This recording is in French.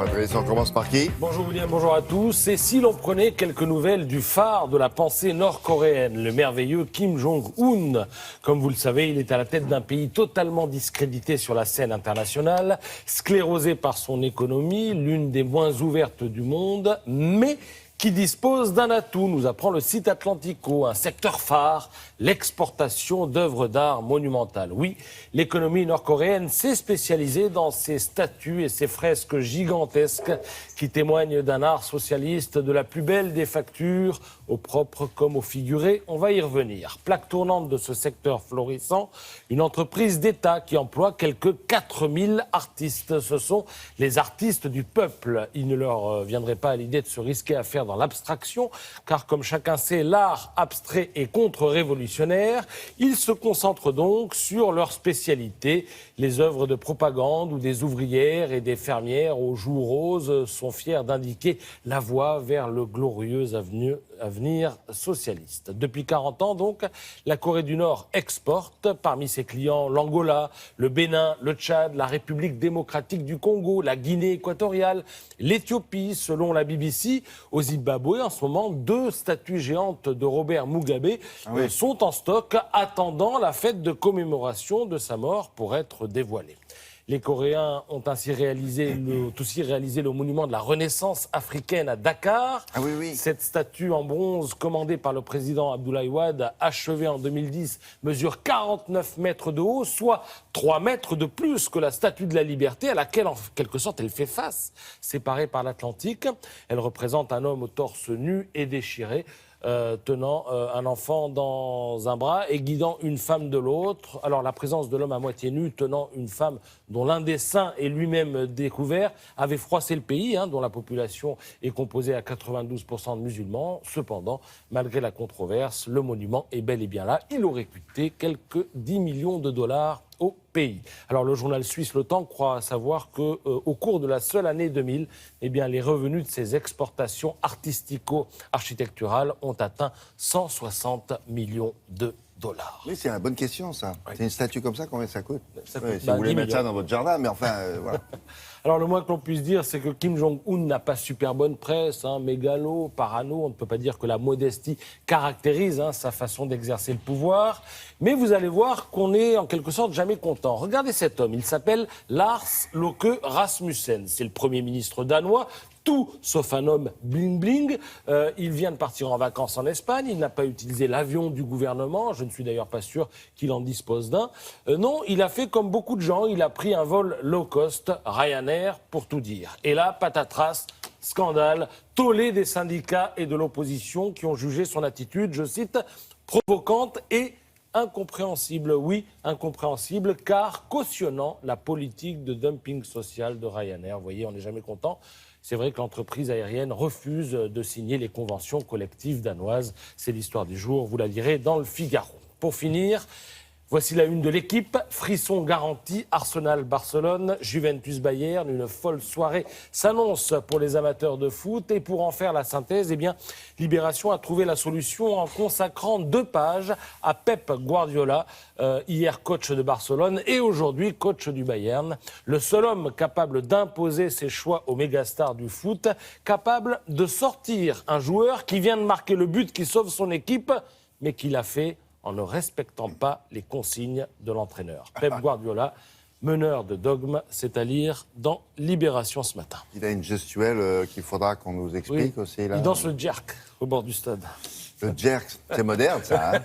Patrice, on commence par qui? Bonjour William, bonjour à tous. Et si l'on prenait quelques nouvelles du phare de la pensée nord-coréenne, le merveilleux Kim Jong-un. Comme vous le savez, il est à la tête d'un pays totalement discrédité sur la scène internationale, sclérosé par son économie, l'une des moins ouvertes du monde, mais qui dispose d'un atout, nous apprend le site Atlantico, un secteur phare, l'exportation d'œuvres d'art monumentales. Oui, l'économie nord-coréenne s'est spécialisée dans ces statues et ces fresques gigantesques qui témoignent d'un art socialiste de la plus belle des factures, au propre comme au figuré. On va y revenir. Plaque tournante de ce secteur florissant, une entreprise d'État qui emploie quelques 4000 artistes. Ce sont les artistes du peuple. Il ne leur viendrait pas à l'idée de se risquer à faire dans l'abstraction, car comme chacun sait, l'art abstrait est contre-révolutionnaire. Ils se concentrent donc sur leur spécialité. Les œuvres de propagande où des ouvrières et des fermières aux joues roses sont fiers d'indiquer la voie vers le glorieux avenir socialiste. Depuis 40 ans, donc, la Corée du Nord exporte parmi ses clients l'Angola, le Bénin, le Tchad, la République démocratique du Congo, la Guinée équatoriale, l'Éthiopie, selon la BBC. Au Zimbabwe, en ce moment, 2 statues géantes de Robert Mugabe sont en stock, attendant la fête de commémoration de sa mort pour être dévoilée. Les Coréens ont ainsi réalisé le monument de la Renaissance africaine à Dakar. Ah oui, oui. Cette statue en bronze, commandée par le président Abdoulaye Wade, achevée en 2010, mesure 49 mètres de haut, soit 3 mètres de plus que la Statue de la Liberté, à laquelle, en quelque sorte, elle fait face, séparée par l'Atlantique. Elle représente un homme au torse nu et déchiré, tenant un enfant dans un bras et guidant une femme de l'autre. Alors la présence de l'homme à moitié nu tenant une femme dont l'un des seins est lui-même découvert avait froissé le pays, dont la population est composée à 92% de musulmans. Cependant, malgré la controverse, le monument est bel et bien là. Il aurait coûté quelques 10 millions de dollars au pays. Alors le journal suisse Le Temps croit savoir qu'au cours de la seule année 2000, les revenus de ces exportations artistico-architecturales ont atteint 160 millions de dollars. Oui, c'est une bonne question, ça. Oui. C'est une statue comme ça, combien ça coûte? Ça coûte Si vous voulez 10 mettre ça millions. dans votre jardin, mais enfin, voilà. Alors le moins que l'on puisse dire, c'est que Kim Jong-un n'a pas super bonne presse, mégalo, parano. On ne peut pas dire que la modestie caractérise sa façon d'exercer le pouvoir. Mais vous allez voir qu'on est en quelque sorte jamais content. Regardez cet homme, il s'appelle Lars Løkke Rasmussen. C'est le Premier ministre danois. Tout sauf un homme bling-bling. Il vient de partir en vacances en Espagne. Il n'a pas utilisé l'avion du gouvernement. Je ne suis d'ailleurs pas sûr qu'il en dispose d'un. Non, il a fait comme beaucoup de gens. Il a pris un vol low cost, Ryanair, pour tout dire. Et là, patatras, scandale, tollé des syndicats et de l'opposition qui ont jugé son attitude, je cite, provocante et incompréhensible. Oui, incompréhensible, car cautionnant la politique de dumping social de Ryanair. Vous voyez, on n'est jamais content. C'est vrai que l'entreprise aérienne refuse de signer les conventions collectives danoises. C'est l'histoire du jour, vous la lirez dans le Figaro. Pour finir, voici la une de l'équipe. Frisson garanti, Arsenal-Barcelone, Juventus-Bayern. Une folle soirée s'annonce pour les amateurs de foot. Et pour en faire la synthèse, Libération a trouvé la solution en consacrant 2 pages à Pep Guardiola, hier coach de Barcelone et aujourd'hui coach du Bayern. Le seul homme capable d'imposer ses choix aux mégastars du foot, capable de sortir un joueur qui vient de marquer le but qui sauve son équipe, mais qui l'a fait en ne respectant pas les consignes de l'entraîneur. Pep Guardiola, meneur de dogme, c'est à lire dans Libération ce matin. Il a une gestuelle qu'il faudra qu'on nous explique aussi. Là. Il danse le jerk au bord du stade. Le jerk, c'est moderne, ça.